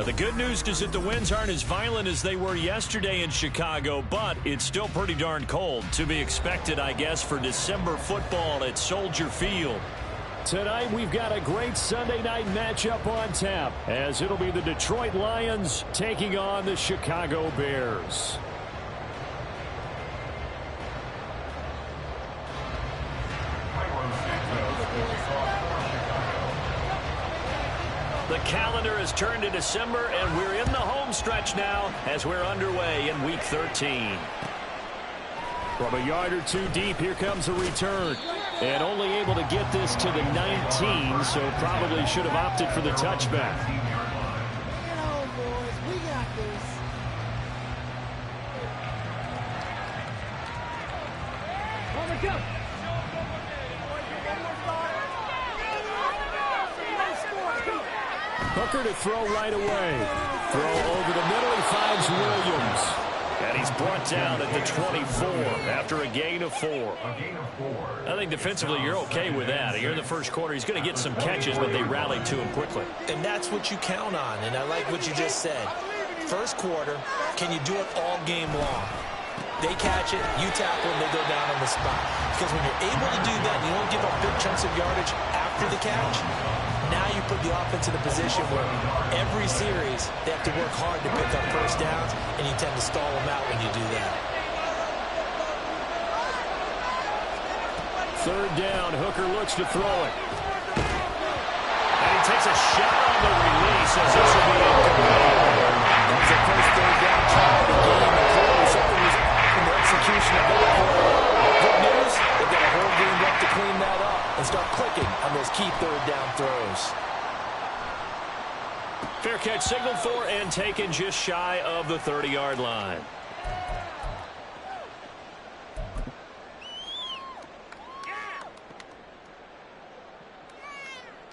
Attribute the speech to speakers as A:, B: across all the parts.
A: The good news is that the winds aren't as violent as they were yesterday in Chicago, but it's still pretty darn cold. To be expected, I guess, for December football at Soldier Field.
B: Tonight, we've got a great Sunday night matchup on tap, as it'll be the Detroit Lions taking on the Chicago Bears.
A: The calendar has turned to December, and we're in the home stretch now as we're underway in Week 13.
B: From a yard or two deep, here comes a return. And only able to get this to the 19, so probably should have opted for the touchback. Hooker to throw right away. Throw over the middle. He finds Williams.
A: And he's brought down at the 24 after a gain of 4. I think defensively you're okay with that. Here in the first quarter, he's going to get some catches, but they rallied to him quickly.
C: And that's what you count on, and I like what you just said. First quarter, can you do it all game long? They catch it, you tackle them, they go down on the spot. Because when you're able to do that, you don't give up big chunks of yardage after the catch, now you put the offense in a position where every series they have to work hard to pick up first downs, and you tend to stall them out when you do that.
B: Third down, Hooker looks to throw it.
A: And he takes a shot on the release as this will be incomplete.
C: That's the first third down try of the game, and clearly something was off in the execution of that play. Good news, they've got a whole game left to clean that up and start clicking on those key third down throws.
A: Fair catch signaled for and taken just shy of the 30-yard line.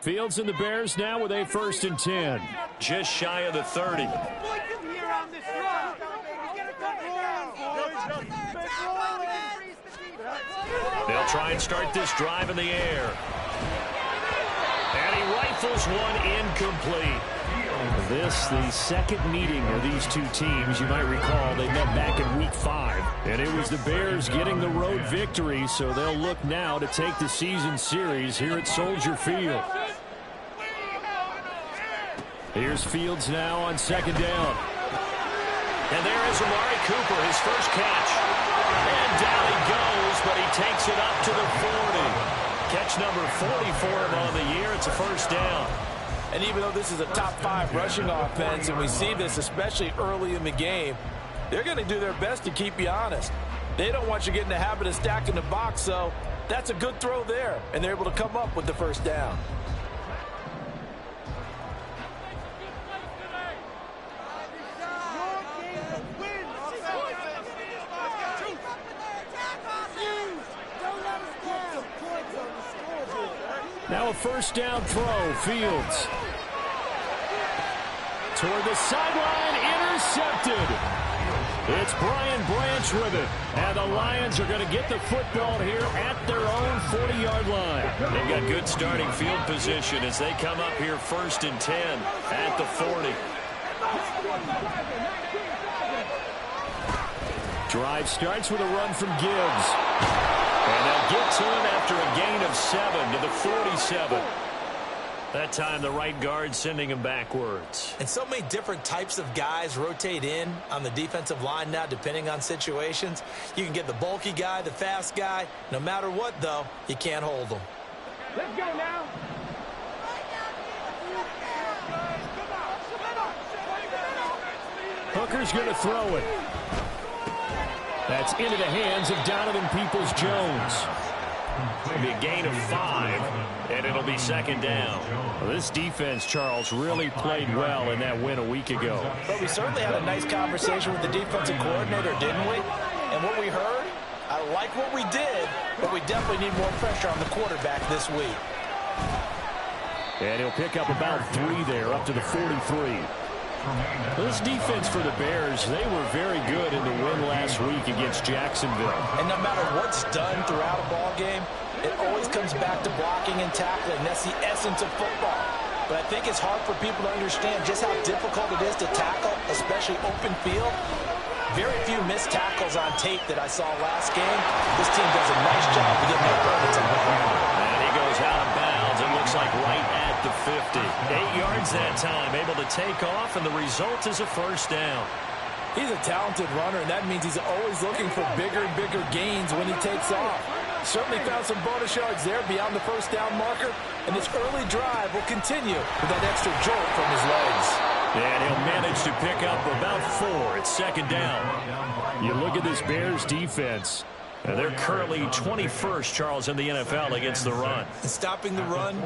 B: Fields and the Bears now with a 1st and 10.
A: Just shy of the 30. They'll try and start this drive in the air. And he rifles one incomplete.
B: This, the second meeting of these two teams. You might recall they met back in Week 5. And it was the Bears getting the road victory, so they'll look now to take the season series here at Soldier Field. Here's Fields now on 2nd down.
A: And there is Amari Cooper, his first catch. And down he goes, but he takes it up to the 40. Catch number 40 for him on the year. It's a first down.
C: And even though this is a top 5 rushing offense, and we see this especially early in the game, they're going to do their best to keep you honest. They don't want you to get in the habit of stacking the box, so that's a good throw there, and they're able to come up with the first down.
B: Now a first down throw, Fields. Toward the sideline, intercepted. It's Brian Branch with it. And the Lions are going to get the football here at their own 40-yard line.
A: They've got good starting field position as they come up here 1st and 10 at the 40.
B: Drive starts with a run from Gibbs.
A: And they'll get to him after a gain of 7 to the 47. That time the right guard sending him backwards.
C: And so many different types of guys rotate in on the defensive line now depending on situations. You can get the bulky guy, the fast guy. No matter what, though, you can't hold them.
D: Let's go now.
B: Hooker's going to throw it. That's into the hands of Donovan Peoples-Jones.
A: It'll be a gain of 5, and it'll be 2nd down.
B: Well, this defense, Charles, really played well in that win a week ago.
C: But we certainly had a nice conversation with the defensive coordinator, didn't we? And what we heard, I like what we did, but we definitely need more pressure on the quarterback this week.
B: And he'll pick up about 3 there, up to the 43. This defense for the Bears, they were very good in the win last week against Jacksonville.
C: And no matter what's done throughout a ball game, it always comes back to blocking and tackling. That's the essence of football. But I think it's hard for people to understand just how difficult it is to tackle, especially open field. Very few missed tackles on tape that I saw last game. This team does a nice job of getting their opponents on the ground.
A: And he goes out of bounds. It looks like right at the 50. 8 yards that time, able to take off, and the result is a 1st down.
C: He's a talented runner, and that means he's always looking for bigger and bigger gains when he takes off. Certainly found some bonus yards there beyond the 1st down marker, and this early drive will continue with that extra jolt from his legs.
A: And he'll manage to pick up about 4. It's 2nd down.
B: You look at this Bears defense.
A: And they're currently 21st, Charles, in the NFL against the run.
C: And stopping the run,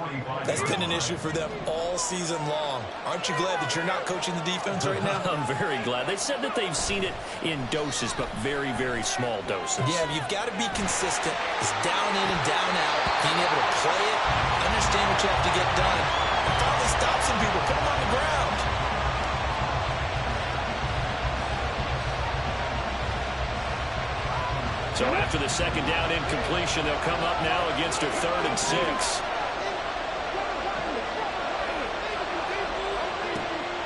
C: that's been an issue for them all season long. Aren't you glad that you're not coaching the defense right now?
A: I'm very glad. They said that they've seen it in doses, but very, very small doses.
C: Yeah, you've got to be consistent. It's down in and down out. Being able to play it, understand what you have to get done, and finally stop some people, put them on the ground.
A: So after the 2nd down incompletion, they'll come up now against a 3rd and 6.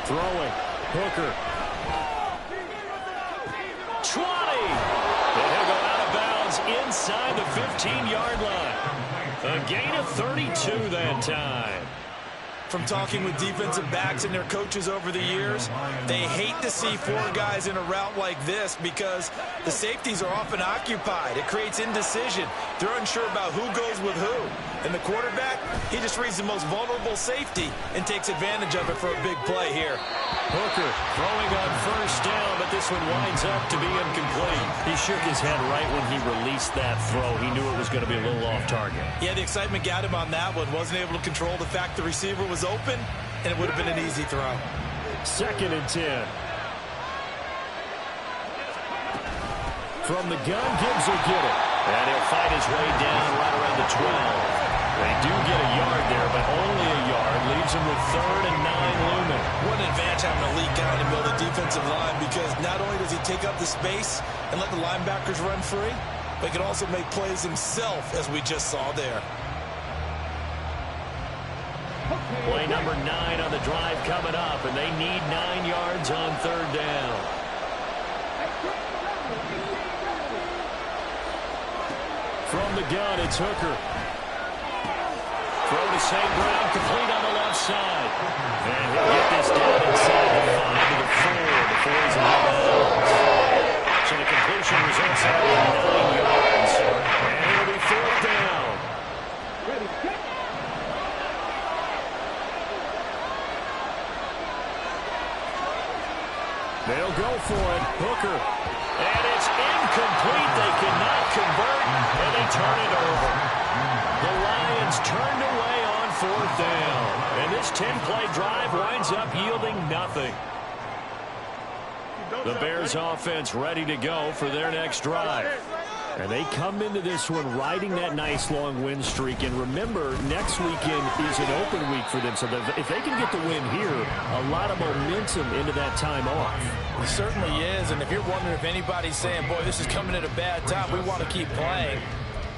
B: Throwing. Hooker.
A: 20! And he'll go out of bounds inside the 15-yard line. A gain of 32 that time.
C: From talking with defensive backs and their coaches over the years, they hate to see 4 guys in a route like this because the safeties are often occupied. It creates indecision. They're unsure about who goes with who. And the quarterback, he just reads the most vulnerable safety and takes advantage of it for a big play here.
A: Hooker throwing on 1st down, but this one winds up to be incomplete.
B: He shook his head right when he released that throw. He knew it was going to be a little off target.
C: Yeah, the excitement got him on that one. Wasn't able to control the fact the receiver was open, and it would have been an easy throw.
B: 2nd and 10. From the gun, Gibbs will get it.
A: And he'll fight his way down right around the 12. They do get a yard there, but only a yard. Leaves him with 3rd and 9 looming.
C: What an advantage having an elite guy in the middle of the defensive line, because not only does he take up the space and let the linebackers run free, but he can also make plays himself, as we just saw there.
A: Play number 9 on the drive coming up, and they need 9 yards on 3rd down.
B: From the gun, it's Hooker.
A: Throw to St. Brown, complete on the left side. And he'll get this down inside the 5 to the 4. The 4's out of bounds. So the completion results in 9 yards. And it'll be 4th down.
B: They'll go for it. Hooker.
A: And it's incomplete. They cannot convert, and they turn it over. The Lions turned away on 4th down. And this 10-play drive winds up yielding nothing. The Bears offense ready to go for their next drive.
B: And they come into this one riding that nice long win streak. And remember, next weekend is an open week for them. So if they can get the win here, a lot of momentum into that time off.
C: It certainly is. And if you're wondering if anybody's saying, boy, this is coming at a bad time, we want to keep playing,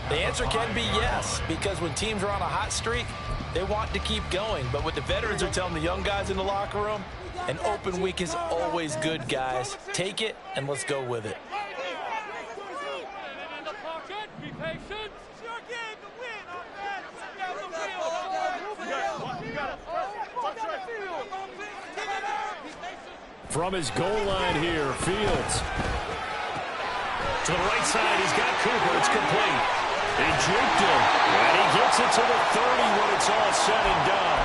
C: the answer can be yes. Because when teams are on a hot streak, they want to keep going. But what the veterans are telling the young guys in the locker room, an open week is always good, guys. Take it and let's go with it.
B: From his goal line here, Fields.
A: To the right side, he's got Cooper. It's complete. He juked him, and he gets it to the 30 when it's all said and done.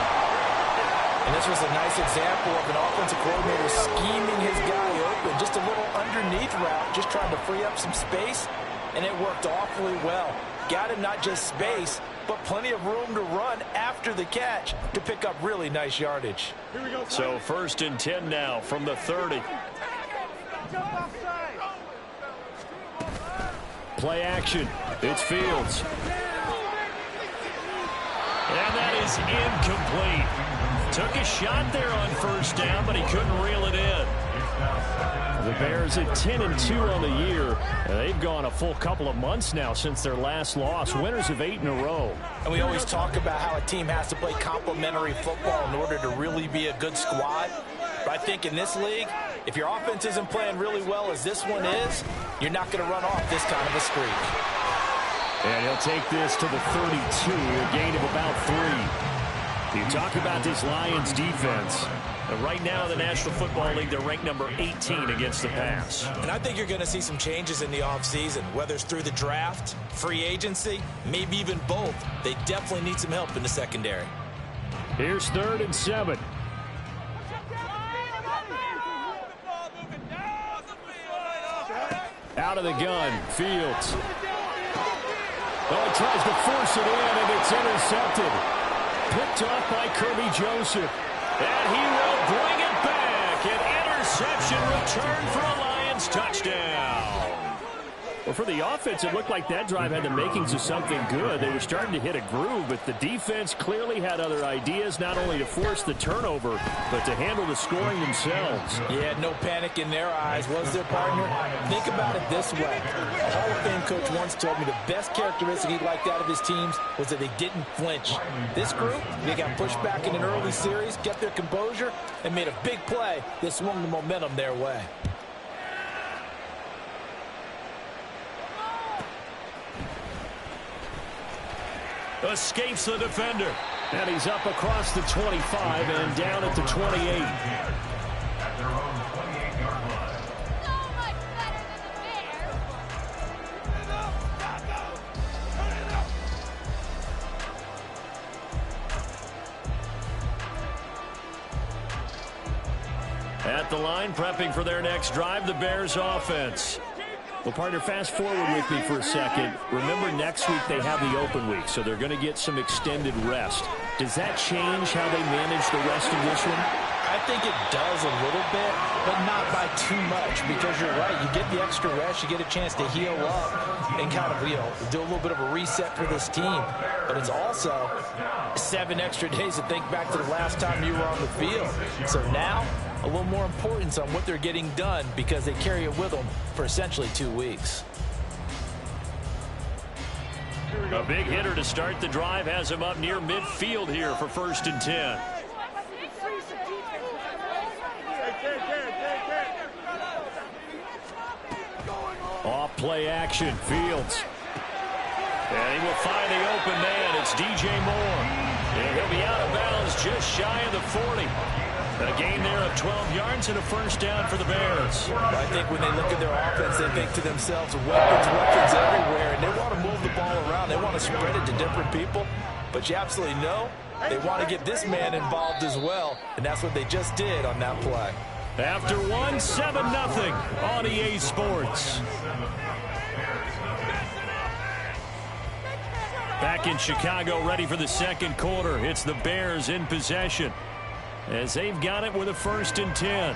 C: And this was a nice example of an offensive coordinator scheming his guy open. Just a little underneath route, just trying to free up some space, and it worked awfully well. Got him not just space, but plenty of room to run after the catch to pick up really nice yardage.
A: So 1st and 10 now from the 30.
B: Play action. It's Fields.
A: And that is incomplete. Took a shot there on 1st down, but he couldn't reel it in.
B: The Bears at 10-2 on the year. They've gone a full couple of months now since their last loss. Winners of 8 in a row.
C: And we always talk about how a team has to play complementary football in order to really be a good squad. But I think in this league, if your offense isn't playing really well as this one is, you're not going to run off this kind of a streak.
B: And he'll take this to the 32, a gain of about 3. You talk about this Lions defense.
A: Right now in the National Football League, they're ranked number 18 against the pass.
C: And I think you're going to see some changes in the offseason, whether it's through the draft, free agency, maybe even both. They definitely need some help in the secondary.
B: Here's 3rd and 7. Out of the gun, Fields. Oh, he tries to force it in, and it's intercepted. Picked off by Kirby Joseph.
A: And he will bring it back. An interception return for a Lions touchdown.
B: Well, for the offense, it looked like that drive had the makings of something good. They were starting to hit a groove, but the defense clearly had other ideas, not only to force the turnover, but to handle the scoring themselves.
C: Yeah, no panic in their eyes, was there, partner? Think about it this way. A Hall of Fame coach once told me the best characteristic he liked out of his teams was that they didn't flinch. This group, they got pushed back in an early series, kept their composure, and made a big play that swung the momentum their way.
A: Escapes the defender.
B: And he's up across the 25 and down at the 28.
A: At the line, prepping for their next drive, the Bears offense.
B: Well, partner, fast forward with me for a second. Remember, next week they have the open week, so they're going to get some extended rest. Does that change how they manage the rest of this one?
C: I think it does a little bit, but not by too much, because you're right. You get the extra rest, you get a chance to heal up and kind of, do a little bit of a reset for this team. But it's also 7 extra days to think back to the last time you were on the field. So now, a little more importance on what they're getting done because they carry it with them for essentially 2 weeks.
A: A big hitter to start the drive has him up near midfield here for 1st and 10.
B: Off play action, Fields.
A: And he will find the open man. It's DJ Moore. And he'll be out of bounds just shy of the 40. A gain there of 12 yards and a 1st down for the Bears.
C: I think when they look at their offense, they think to themselves, weapons everywhere, and they want to move the ball around. They want to spread it to different people. But you absolutely know they want to get this man involved as well, and that's what they just did on that play.
A: After 7-0 on EA Sports. Back in Chicago, ready for the 2nd quarter. It's the Bears in possession, as they've got it with a 1st and 10.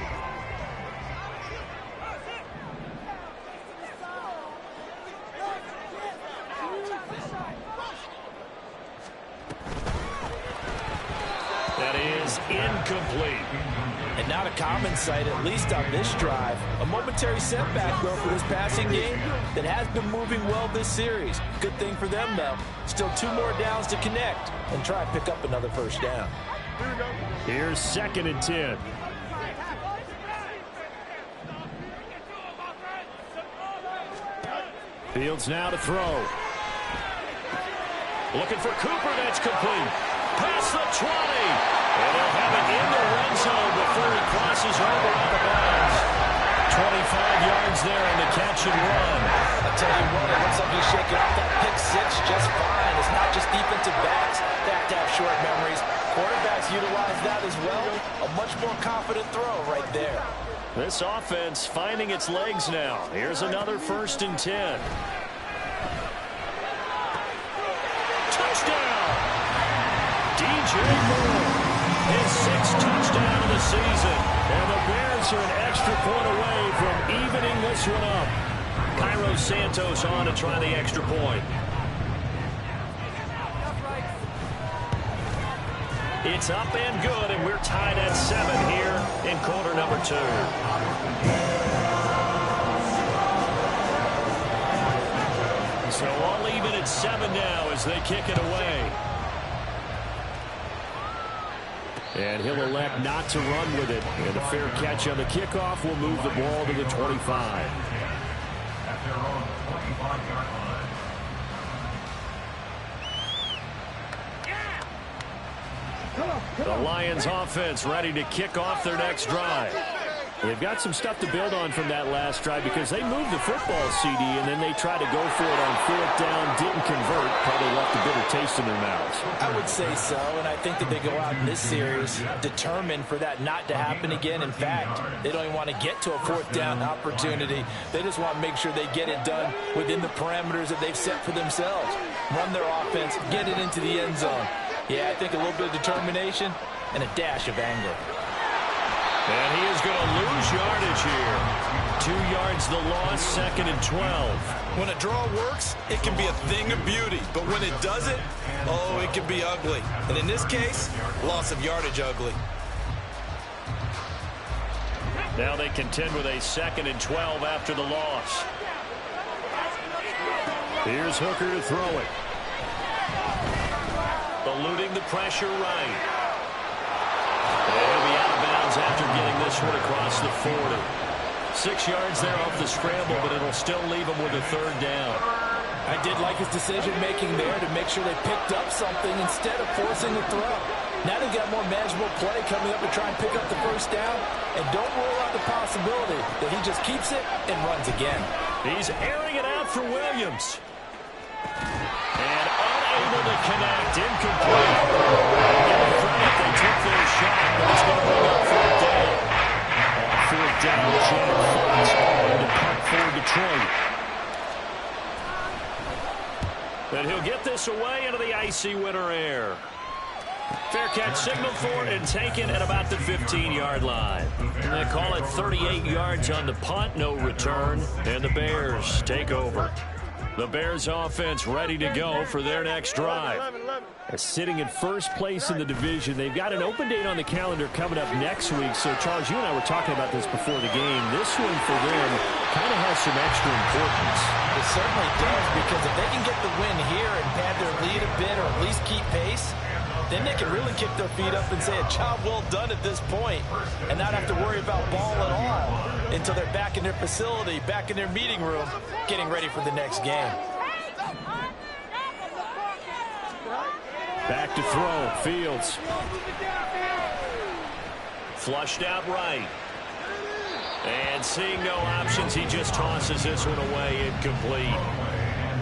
A: is incomplete.
C: And not a common sight, at least on this drive. A momentary setback, though, for this passing game that has been moving well this series. Good thing for them, though. Still 2 more downs to connect and try and pick up another first down.
B: Here's 2nd and 10. Fields now to throw.
A: Looking for Cooper. That's complete. Past the 20. And he'll have it in the red zone before he crosses over out of bounds. 25 yards there on the catch and run.
C: I'll tell you what, it looks like he's shaking off that pick 6 just fine. It's not just defensive backs that have to have short memories. Quarterbacks utilize that as well. A much more confident throw right there.
A: This offense finding its legs now. Here's another 1st and 10. Touchdown! DJ Moore, his 6th touchdown of the season. And the Bears are an extra point away from evening this one up. Cairo Santos on to try the extra point. It's up and good, and we're tied at 7 here in quarter number 2. So all even at 7 now as they kick it away.
B: And he'll elect not to run with it. And a fair catch on the kickoff will move the ball to the 25.
A: The Lions offense ready to kick off their next drive.
B: They've got some stuff to build on from that last drive because they moved the football, CD, and then they tried to go for it on 4th down, didn't convert, probably left a bitter taste in their mouths.
C: I would say so, and I think that they go out in this series determined for that not to happen again. In fact, they don't even want to get to a 4th down opportunity. They just want to make sure they get it done within the parameters that they've set for themselves. Run their offense, get it into the end zone. Yeah, I think a little bit of determination and a dash of anger.
A: And he is going to lose yardage here. 2 yards the loss, 2nd and 12.
D: When a draw works, it can be a thing of beauty. But when it doesn't, oh, it can be ugly. And in this case, loss of yardage ugly.
A: Now they contend with a 2nd and 12 after the loss.
B: Here's Hooker to throw it.
A: Eluding the pressure right. And he'll be out of bounds after getting this one across the 40. 6 yards there off the scramble, but it'll still leave him with a 3rd down.
C: I did like his decision-making there to make sure they picked up something instead of forcing the throw. Now they've got more manageable play coming up to try and pick up the 1st down. And don't rule out the possibility that he just keeps it and runs again.
A: He's airing it out for Williams. And unable to connect, incomplete. Give them credit, they took their shot, but it's going to bring up 4th down. On 4th down, Jack Fox going to punt for Detroit. But he'll get this away into the icy winter air. Fair catch signaled for and taken at about the 15-yard line. And they call it 38 yards on the punt, no return, and the Bears take over. The Bears offense ready to go for their next drive.
B: Sitting in 1st place in the division. They've got an open date on the calendar coming up next week. So, Charles, you and I were talking about this before the game. This one for them kind of has some extra importance.
C: It certainly does, because if they can get the win here and pad their lead a bit or at least keep pace, then they can really kick their feet up and say a job well done at this point and not have to worry about ball at all until they're back in their facility, back in their meeting room, getting ready for the next game.
B: Back to throw, Fields.
A: Flushed out right. And seeing no options, he just tosses this one away, incomplete.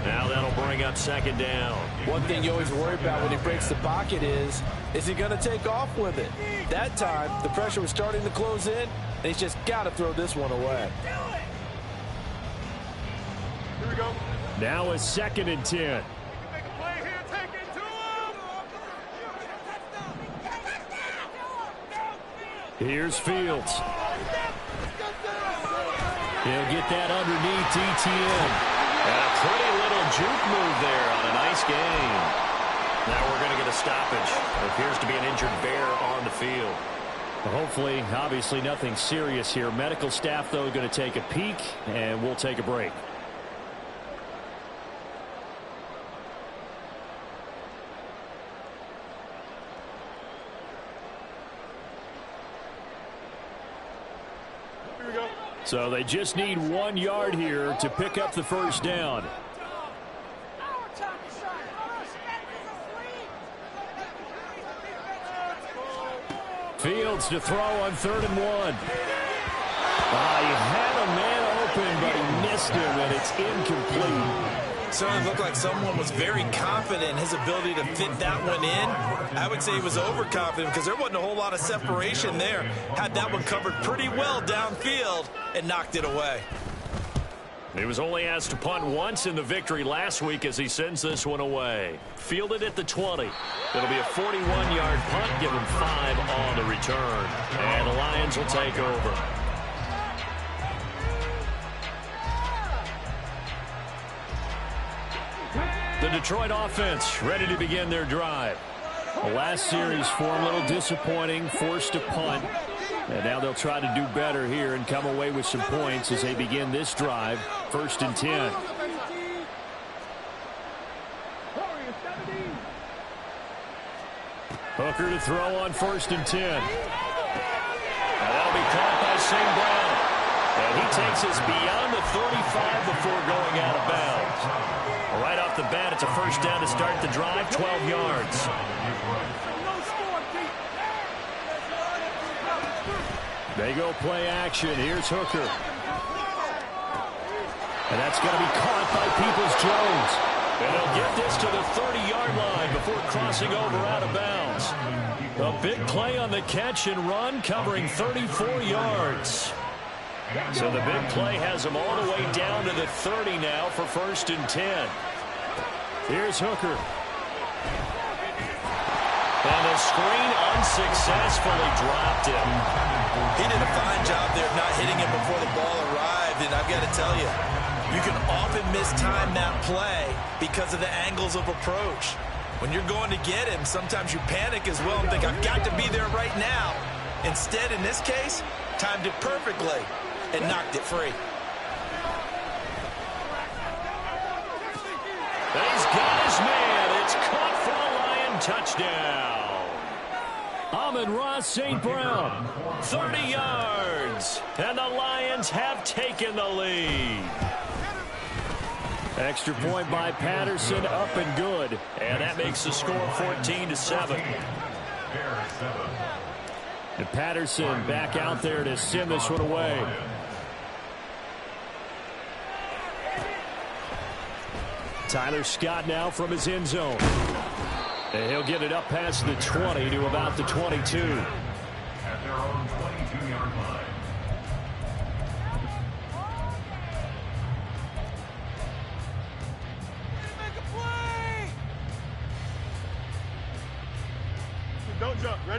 A: Now that'll bring up 2nd down.
C: One thing you always worry about when he breaks the pocket is he going to take off with it? That time, the pressure was starting to close in, and he's just got to throw this one away.
D: Here we go.
B: Now a 2nd and 10. Here's Fields. He'll get that underneath ETN.
A: And a pretty little juke move there on a nice game. Now we're going to get a stoppage. There appears to be an injured Bear on the field.
B: Well, hopefully, obviously nothing serious here. Medical staff, though, going to take a peek, and we'll take a break. So they just need 1 yard here to pick up the first down. Fields to throw on 3rd and 1. He had a man open, but he missed him, and it's incomplete.
C: Certainly looked like someone was very confident in his ability to fit that one in. I would say he was overconfident because there wasn't a whole lot of separation there. Had that one covered pretty well downfield and knocked it away.
A: He was only asked to punt once in the victory last week as he sends this one away. Fielded at the 20. It'll be a 41-yard punt, give him 5 on the return. And the Lions will take over. The Detroit offense ready to begin their drive.
B: The last series for him, a little disappointing, forced to punt. And now they'll try to do better here and come away with some points as they begin this drive. 1st and 10. Hooker to throw on 1st and 10.
A: And that'll be caught by St. Brown. And he takes us beyond the 35 before going out of bounds. Right off the bat, it's a first down to start the drive, 12 yards.
B: They go play action. Here's Hooker. And that's going to be caught by Peoples-Jones.
A: And they'll get this to the 30-yard line before crossing over out of bounds. A big play on the catch and run, covering 34 yards. So the big play has them all the way down to the 30 now for 1st and 10.
B: Here's Hooker.
A: And the screen unsuccessfully dropped him.
C: He did a fine job there of not hitting him before the ball arrived, and I've got to tell you, you can often mistime that play because of the angles of approach. When you're going to get him, sometimes you panic as well and think, I've got to be there right now. Instead, in this case, timed it perfectly and knocked it free.
A: He's got his man. It's caught for a Lion touchdown.
B: Amon-Ra St. Brown.
A: 30 yards. And the Lions have taken the lead.
B: Extra point by Patterson, up and good.
A: And that makes the score 14-7.
B: And Patterson back out there to send this one away. Tyler Scott now from his end zone. And he'll get it up past the 20 to about the 22.
E: At their own 22-yard line.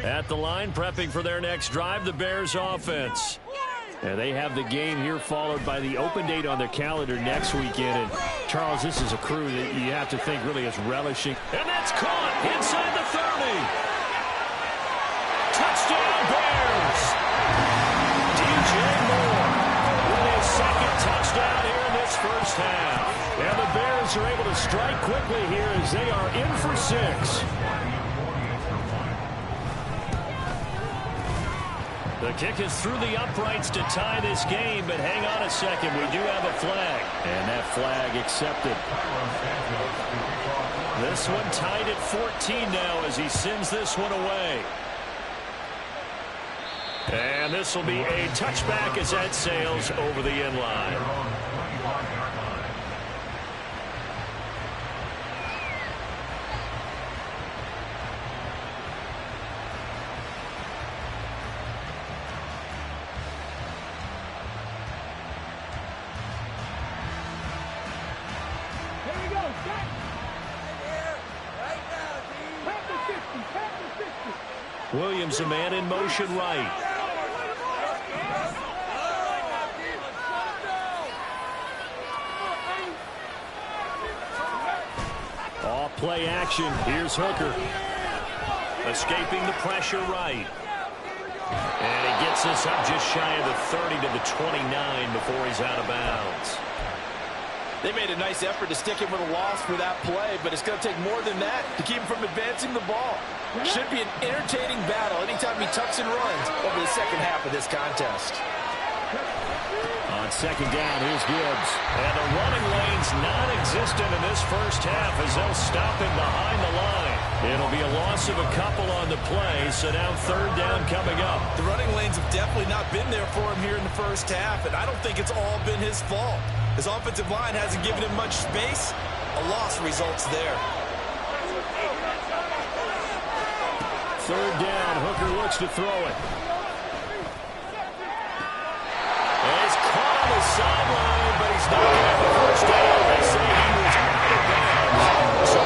A: At the line, prepping for their next drive, the Bears offense.
B: And they have the game here followed by the open date on their calendar next weekend. And Charles, this is a crew that you have to think really is relishing.
A: And that's caught inside the 30. Touchdown Bears. DJ Moore with his second touchdown here in this first half.
B: And the Bears are able to strike quickly here as they are in for 6.
A: The kick is through the uprights to tie this game, but hang on a second. We do have a flag.
B: And that flag accepted.
A: This one tied at 14 now as he sends this one away. And this will be a touchback as that sails over the end line. Williams, a man in motion right.
B: play action. Here's Hooker.
A: Escaping the pressure right. And he gets us up just shy of the 30 to the 29 before he's out of bounds.
C: They made a nice effort to stick him with a loss for that play, but it's going to take more than that to keep him from advancing the ball. Should be an entertaining battle anytime he tucks and runs over the second half of this contest.
B: On second down, here's Gibbs.
A: And the running lane's non-existent in this first half as they'll stop him behind the line. It'll be a loss of a couple on the play, so now third down coming up.
D: The running lanes have definitely not been there for him here in the first half, and I don't think it's all been his fault. His offensive line hasn't given him much space. A loss results there.
B: Third down, Hooker looks to throw it.
A: And he's caught on the sideline, but he's not going to have the first down. They say he was out of bounds. So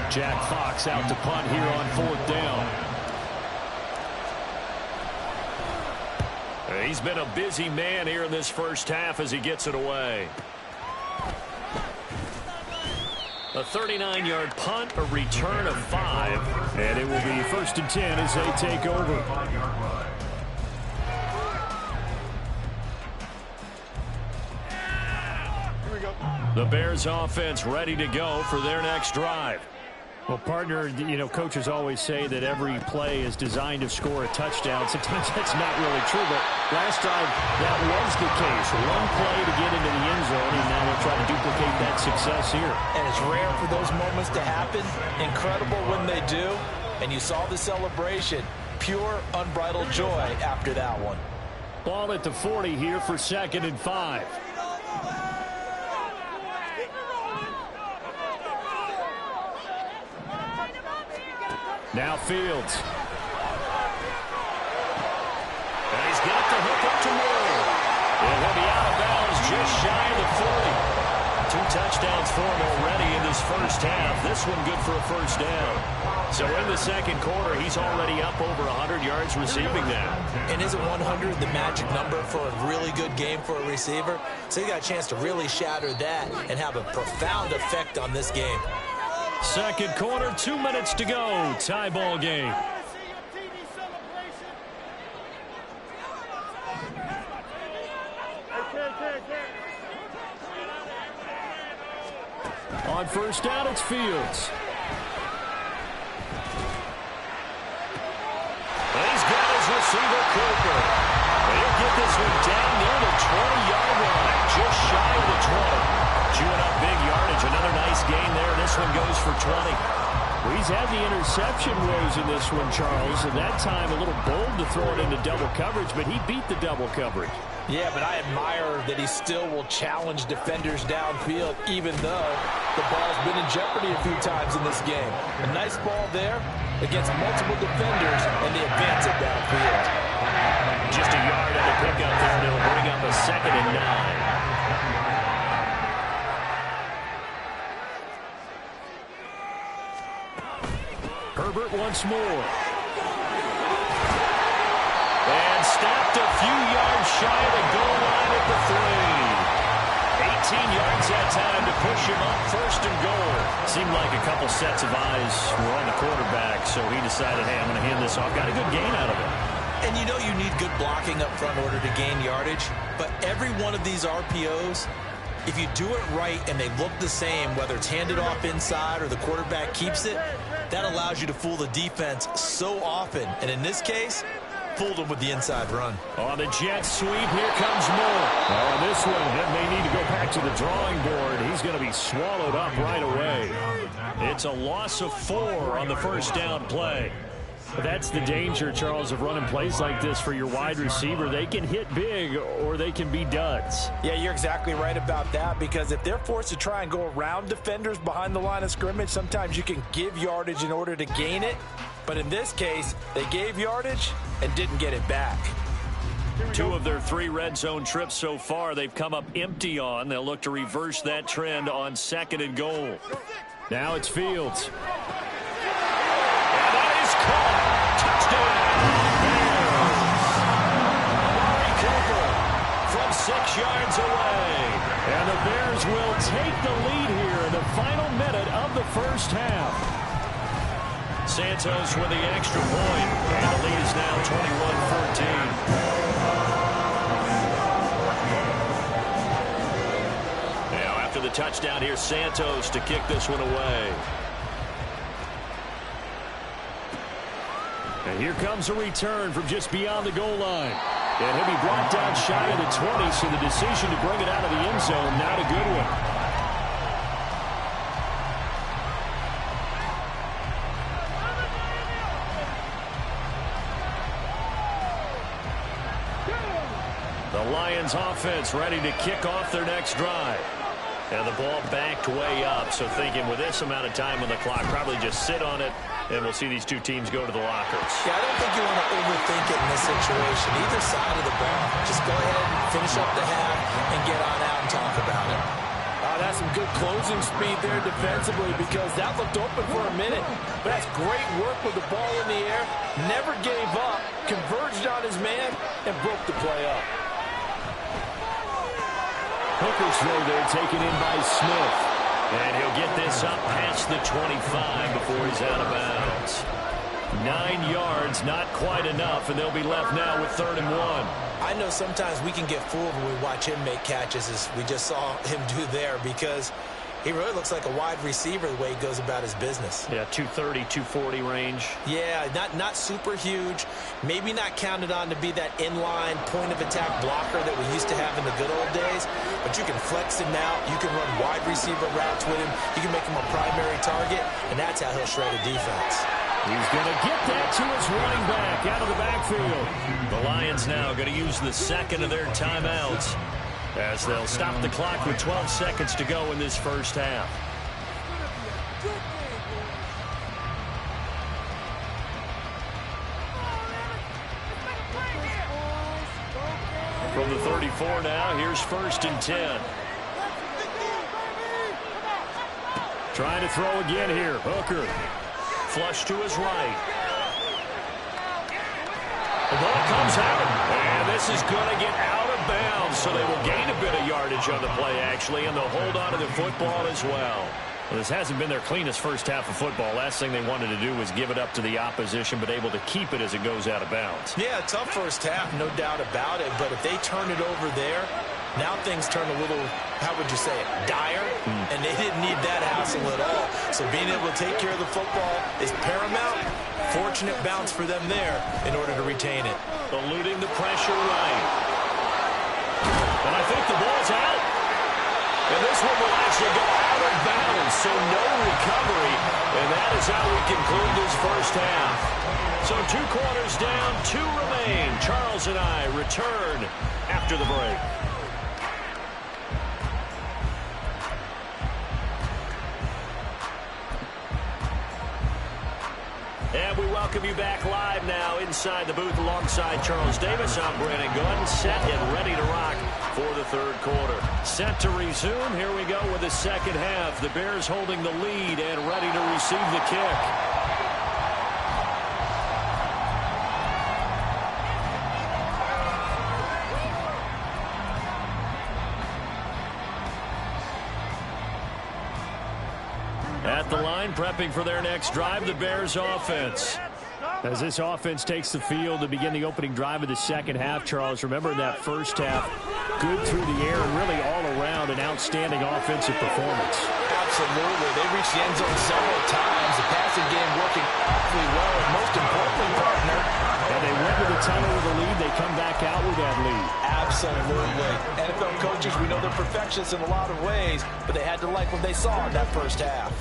B: Jack Fox out to punt here on fourth down.
A: he's been a busy man here in this first half as he gets it away. A 39-yard punt, a return of 5.
B: And it will be 1st and 10 as they take over.
A: The Bears offense ready to go for their next drive.
B: Well, partner, you know, coaches always say that every play is designed to score a touchdown. Sometimes that's not really true, but last drive, that was the case. One play to get into the end zone, and now they'll try to duplicate that success here.
C: And it's rare for those moments to happen. Incredible when they do. And you saw the celebration. Pure, unbridled joy after that one.
B: Ball at the 40 here for 2nd and 5. Now Fields.
A: And he's got the hook up to Ward. And he'll be out of bounds just shy of the 40. 2 touchdowns for him already in this first half. This one good for a first down. So in the second quarter, he's already up over 100 yards receiving now.
C: And isn't 100 the magic number for a really good game for a receiver? So you got a chance to really shatter that and have a profound effect on this game.
A: Second quarter, 2 minutes to go. Tie ball game.
B: On first down, it's Fields.
A: And he's got his receiver, Cooper. And he'll get this one down near the 20-yard line, just shy of the 20. Chewing up big yardage. Another nice gain there. This one goes for 20.
B: Well, he's had the interception woes in this one, Charles, and that time a little bold to throw it into double coverage, but he beat the double coverage.
C: Yeah, but I admire that he still will challenge defenders downfield, even though the ball's been in jeopardy a few times in this game. A nice ball there against multiple defenders, and they advance it downfield.
A: Just a yard on the pickup there, and it'll bring up a 2nd and 9.
B: Herbert once more.
A: And stopped a few yards shy of the goal line at the 3. 18 yards that time to push him up 1st and goal. Seemed like a couple sets of eyes were on the quarterback, so he decided, hey, I'm going to hand this off. Got a good gain out of it.
C: And you know you need good blocking up front in order to gain yardage, but every one of these RPOs, if you do it right and they look the same, whether it's handed off inside or the quarterback keeps it, that allows you to fool the defense so often. And in this case, fooled them with the inside run.
A: On the jet sweep, here comes Moore.
B: Oh, this one, they may need to go back to the drawing board. He's going to be swallowed up right away.
A: It's a loss of 4 on the first down play.
B: That's the danger, Charles, of running plays like this for your wide receiver. They can hit big or they can be duds.
C: Yeah, you're exactly right about that, because if they're forced to try and go around defenders behind the line of scrimmage, sometimes you can give yardage in order to gain it. But in this case, they gave yardage and didn't get it back.
A: 2 of their 3 red zone trips so far, they've come up empty on. They'll look to reverse that trend on 2nd and goal.
B: Now it's Fields.
A: And that is caught. Touchdown. Bears. Cooper from 6 yards away.
B: And the Bears will take the lead here in the final minute of the first half.
A: Santos with the extra point, and the lead is now 21-14. Now after the touchdown, here's Santos to kick this one away.
B: And here comes a return from just beyond the goal line. And he'll be brought down shy of the 20, so the decision to bring it out of the end zone, not a good one.
A: The Lions offense ready to kick off their next drive. And the ball backed way up, so thinking with this amount of time on the clock, probably just sit on it, and we'll see these 2 teams go to the lockers.
C: Yeah, I don't think you want to overthink it in this situation. Either side of the ball. Just go ahead and finish up the half and get on out and talk about it.
D: That's some good closing speed there defensively, because that looked open for a minute. But that's great work with the ball in the air. Never gave up, converged on his man, and broke the play up.
B: Hooker's throw there taken in by Smith.
A: And he'll get this up past the 25 before he's out of bounds. 9 yards, not quite enough, and they'll be left now with 3rd and 1.
C: I know sometimes we can get fooled when we watch him make catches, as we just saw him do there, because he really looks like a wide receiver the way he goes about his business.
A: Yeah, 230, 240 range.
C: Yeah, not super huge. Maybe not counted on to be that inline point-of-attack blocker that we used to have in the good old days. But you can flex him now. You can run wide receiver routes with him. You can make him a primary target, and that's how he'll shred a defense.
B: He's going to get that to his running back out of the backfield.
A: The Lions now going to use the 2nd of their timeouts, as they'll stop the clock with 12 seconds to go in this first half. From the 34 now, here's 1st and 10.
B: Trying to throw again here. Hooker.
A: Flush to his right. The ball comes out, and this is going to get out of bounds, so they will gain a bit of yardage on the play, actually, and they'll hold on to the football as well.
B: Well, this hasn't been their cleanest first half of football. Last thing they wanted to do was give it up to the opposition, but able to keep it as it goes out of bounds.
C: Yeah, tough first half, no doubt about it, but if they turn it over there, now things turn a little, how would you say it, dire, and they didn't need that hassle at all. So being able to take care of the football is paramount. Fortunate bounce for them there in order to retain it.
A: Eluding the pressure right. And I think the ball's out. And this one will actually go out of bounds, so no recovery. And that is how we conclude this first half. So 2 quarters down, 2 remain. Charles and I return after the break. And we welcome you back live now inside the booth alongside Charles Davis. I'm Brandon Gunn, set and ready to rock for the 3rd quarter. Set to resume. Here we go with the 2nd half. The Bears holding the lead and ready to receive the kick. At the line, prepping for their next drive, the Bears offense.
B: As this offense takes the field to begin the opening drive of the 2nd half, Charles, remember in that first half, good through the air and really all around an outstanding offensive performance.
C: Absolutely. They reached the end zone several times. The passing game working awfully well, and most importantly, partner.
B: And they went to the tunnel with a lead. They come back out with that lead.
C: Absolutely. NFL coaches, we know they're perfectionists in a lot of ways, but they had to like what they saw in that first half.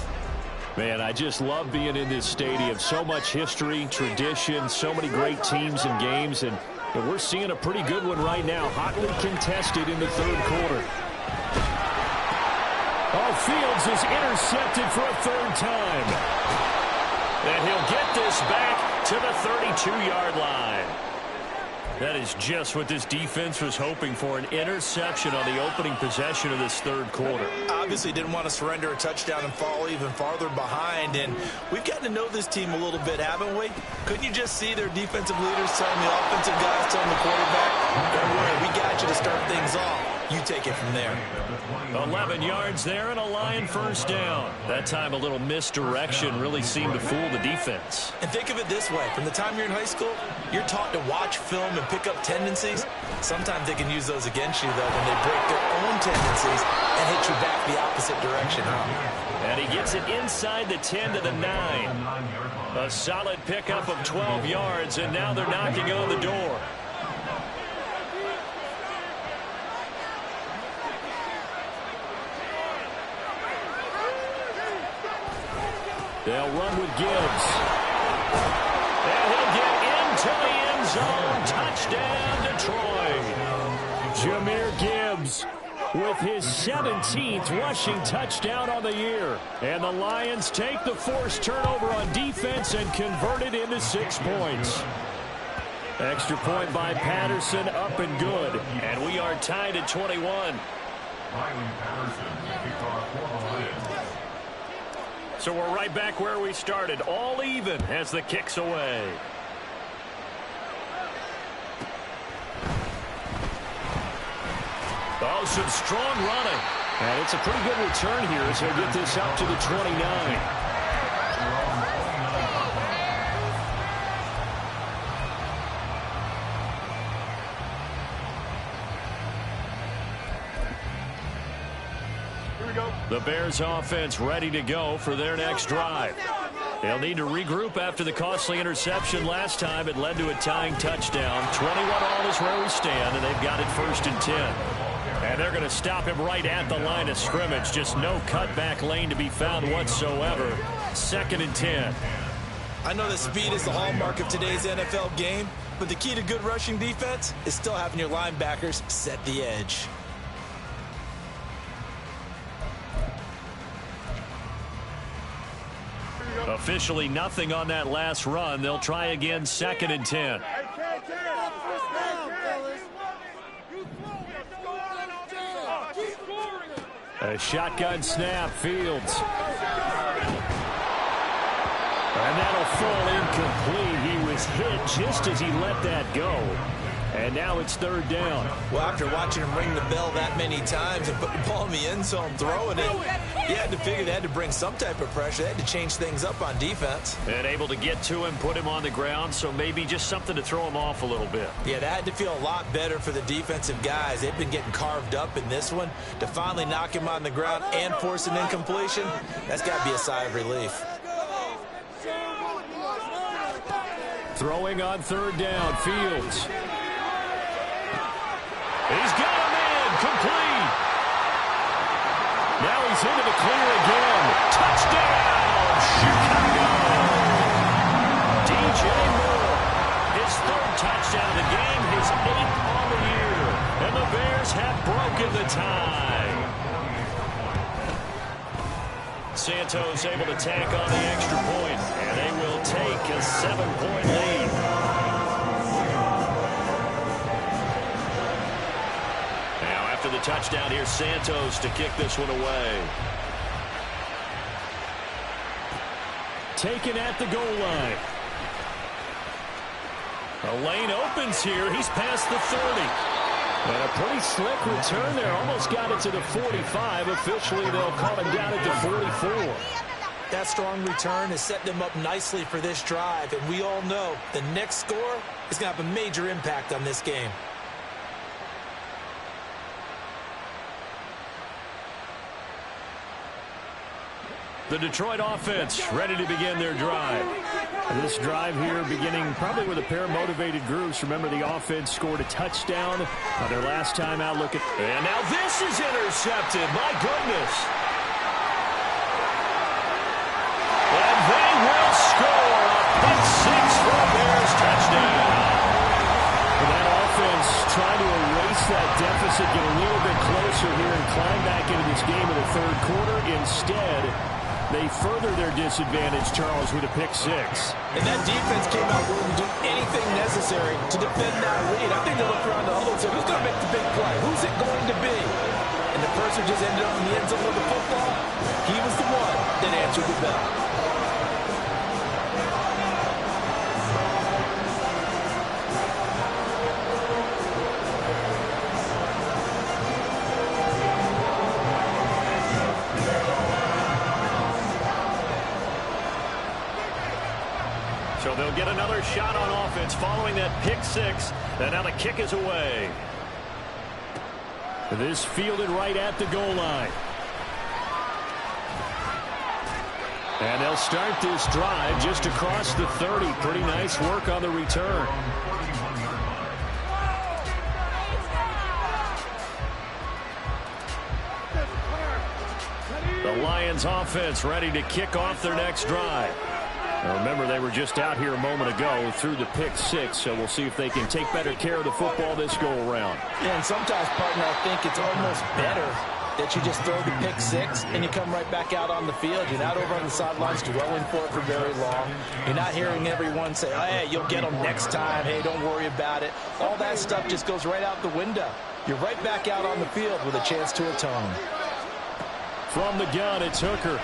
B: Man, I just love being in this stadium. So much history, tradition, so many great teams and games, and we're seeing a pretty good one right now, hotly contested in the third quarter. Oh, Fields is intercepted for a third time.
A: And he'll get this back to the 32-yard line. That is just what this defense was hoping for, an interception on the opening possession of this third quarter.
C: Obviously didn't want to surrender a touchdown and fall even farther behind, and we've gotten to know this team a little bit, haven't we? Couldn't you just see their defensive leaders telling the offensive guys, telling the quarterback, don't worry, we got you to start things off. You take it from there.
A: 11 yards there and a Lion first down. That time a little misdirection really seemed to fool the defense.
C: And think of it this way. From the time you're in high school, you're taught to watch film and pick up tendencies. Sometimes they can use those against you, though, when they break their own tendencies and hit you back the opposite direction.
A: And he gets it inside the 10 to the 9. A solid pickup of 12 yards, and now they're knocking on the door.
B: They'll run with Gibbs.
A: And he'll get into the end zone. Touchdown, Detroit.
B: Jahmyr Gibbs with his 17th rushing touchdown on the year. And the Lions take the forced turnover on defense and convert it into 6 points. Extra point by Patterson, up and good.
A: And we are tied at 21. So we're right back where we started, all even as the kick's away. Oh, some strong running.
B: And it's a pretty good return here as he'll get this up to the 29.
A: The Bears offense ready to go for their next drive. They'll need to regroup after the costly interception last time. It led to a tying touchdown. 21 all is where we stand, and they've got it 1st and 10. And they're going to stop him right at the line of scrimmage. Just no cutback lane to be found whatsoever. 2nd and 10.
C: I know that speed is the hallmark of today's NFL game, but the key to good rushing defense is still having your linebackers set the edge.
A: Officially nothing on that last run. They'll try again, 2nd and 10.
B: A shotgun snap, Fields. And that'll fall incomplete. He was hit just as he let that go. And now it's 3rd down.
C: Well, after watching him ring the bell that many times and put the ball in the end zone, throwing it, you had to figure they had to bring some type of pressure. They had to change things up on defense.
A: And able to get to him, put him on the ground, so maybe just something to throw him off a little bit.
C: Yeah, that had to feel a lot better for the defensive guys. They've been getting carved up in this one. To finally knock him on the ground and force an incompletion, that's got to be a sigh of relief.
B: Throwing on 3rd down, Fields.
A: He's got a man, complete.
B: Now he's into the clear again.
A: Touchdown, Chicago. DJ Moore, his 3rd touchdown of the game, his 8th on the year. And the Bears have broken the tie. Santos able to tack on the extra point, and they will take a 7-point lead. The touchdown here, Santos to kick this one away.
B: Taken at the goal line.
A: A lane opens here. He's past the 30.
B: And a pretty slick return there. Almost got it to the 45. Officially, they'll call him down at the 44.
C: That strong return has set them up nicely for this drive. And we all know the next score is going to have a major impact on this game.
A: The Detroit offense ready to begin their drive.
B: This drive here beginning probably with a pair of motivated groups. Remember, the offense scored a touchdown on their last time out. Look at,
A: and now this is intercepted. My goodness.
B: Bears would get a little bit closer here and climb back into this game in the third quarter. Instead, they further their disadvantage, Charles, with a pick six.
C: And that defense came out willing to do anything necessary to defend that lead. I think they looked around the huddle and said, who's going to make the big play? Who's it going to be? And the person who just ended up in the end zone with the football, he was the one that answered the bell.
A: So they'll get another shot on offense following that pick six. And now the kick is away.
B: This fielded right at the goal line. And they'll start this drive just across the 30. Pretty nice work on the return.
A: The Lions offense ready to kick off their next drive.
B: Now remember, they were just out here a moment ago through the pick six, so we'll see if they can take better care of the football this go-around.
C: Yeah, and sometimes, partner, I think it's almost better that you just throw the pick six and you come right back out on the field. You're not over on the sidelines dwelling for it for very long. You're not hearing everyone say, oh, hey, you'll get them next time. Hey, don't worry about it. All that stuff just goes right out the window. You're right back out on the field with a chance to atone.
B: From the gun, it's Hooker.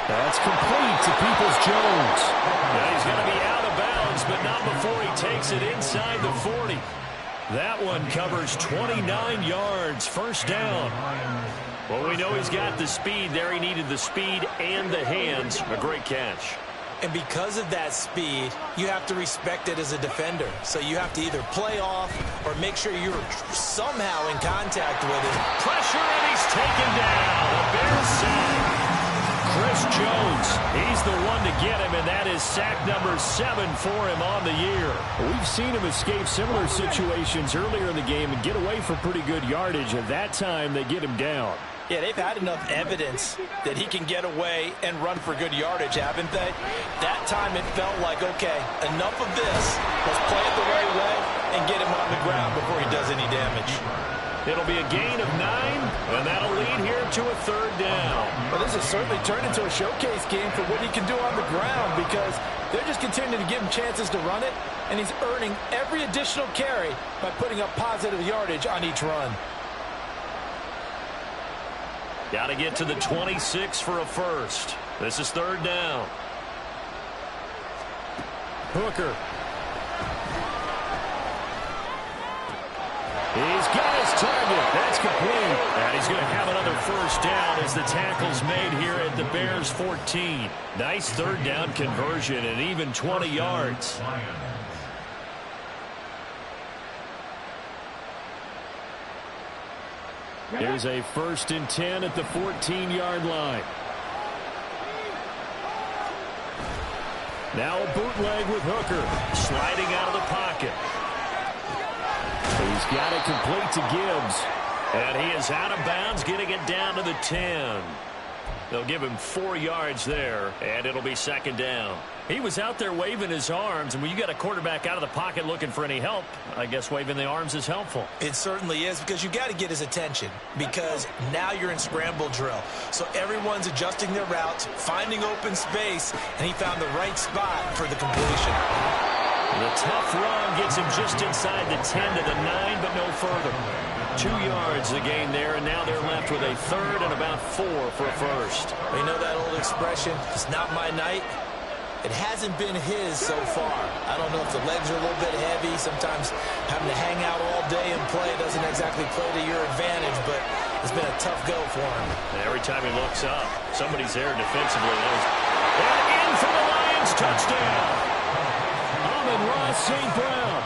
B: That's complete to Peoples-Jones.
A: Now he's going to be out of bounds, but not before he takes it inside the 40. That one covers 29 yards. First down. Well, we know he's got the speed there. He needed the speed and the hands. A great catch.
C: And because of that speed, you have to respect it as a defender. So you have to either play off or make sure you're somehow in contact with him.
A: Pressure, and he's taken down. A Bears sack. Chris Jones, he's the one to get him, and that is sack number 7 for him on the year.
B: We've seen him escape similar situations earlier in the game and get away for pretty good yardage, and that time they get him down.
C: Yeah, they've had enough evidence that he can get away and run for good yardage, haven't they? That time it felt like, okay, enough of this. Let's play it the right way and get him on the ground before he does any damage.
A: It'll be a gain of 9, and that'll lead here to a third down.
C: Well, this has certainly turned into a showcase game for what he can do on the ground because they're just continuing to give him chances to run it, and he's earning every additional carry by putting up positive yardage on each run.
A: Got to get to the 26 for a first. This is third down.
B: Hooker. He's got his target. That's complete.
A: And he's going to have another first down as the tackle's made here at the Bears 14. Nice third down conversion and even 20 yards.
B: Here's a 1st and 10 at the 14-yard line. Now a bootleg with Hooker.
A: Sliding out of the pocket.
B: He's got it complete to Gibbs.
A: And he is out of bounds, getting it down to the 10. They'll give him 4 yards there, and it'll be second down. He was out there waving his arms, and when you got a quarterback out of the pocket looking for any help, I guess waving the arms is helpful.
C: It certainly is, because you got to get his attention, because now you're in scramble drill. So everyone's adjusting their routes, finding open space, and he found the right spot for the completion.
A: The tough run gets him just inside the 10 to the 9, but no further. 2 yards the gain there, and now they're left with a third and about 4 for a first.
C: You know that old expression, it's not my night? It hasn't been his so far. I don't know if the legs are a little bit heavy. Sometimes having to hang out all day and play doesn't exactly play to your advantage, but it's been a tough go for him.
A: And every time he looks up, somebody's there defensively. And in for the Lions, touchdown.
B: Amon-Ra St. Brown